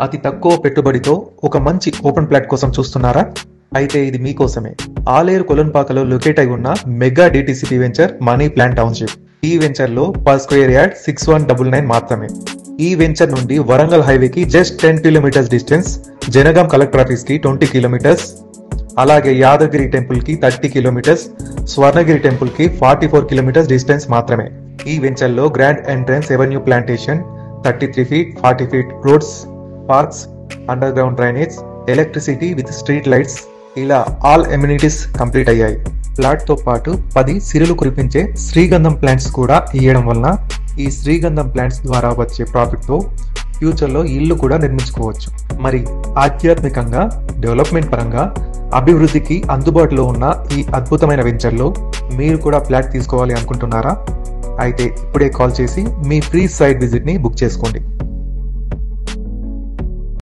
అతి తక్కువ పెట్టుబడితో ఒక మంచి ఓపెన్ ప్లాట్ కోసం చూస్తున్నారా? అయితే ఇది మీకోసమే. ఆలేరు కొలన్పాకలో లొకేట్ అయి ఉన్న mega DTCP venture money plant township. ఈ వెంచర్ లో పర్ స్క్వేర్ యార్డ్ 6199 మాత్రమే. ఈ వెంచర్ నుండి వరంగల్ హైవేకి just 10 kilometres distance, Jangaon collector office కి 20 కిలోమీటర్స్, అలాగే యాదగిరి టెంపుల్ కి 30 కిలోమీటర్స్, స్వర్ణగిరి టెంపుల్ కి 44 కిలోమీటర్స్ డిస్టెన్స్ మాత్రమే. ఈ వెంచర్ లో grand entrance avenue plantation, 33 feet 40 feet roads, parks, under ground drainage, electricity with street lights, ఇలా ఆల్ ఎమ్యూనిటీస్ కంప్లీట్ అయ్యాయి. ప్లాట్ తో పాటు 10 సిరులు కురిపించే శ్రీగంధం ప్లాంట్స్ కూడా ఇయ్యడం వలన ఈ శ్రీగంధం ప్లాంట్స్ ద్వారా వచ్చే ప్రాఫిట్ తో ఫ్యూచర్ లో ఇల్లు కూడా నిర్మించుకోవచ్చు. మరి ఆధ్యాత్మికంగా, డెవలప్మెంట్ పరంగా, అభివృద్ధికి అందుబాటులో ఉన్న ఈ అద్భుతమైన వెంచర్ లో మీరు కూడా ఫ్లాట్ తీసుకోవాలి అనుకుంటున్నారా? అయితే ఇప్పుడే కాల్ చేసి మీ ఫ్రీ సైట్ విజిట్ ని బుక్ చేసుకోండి.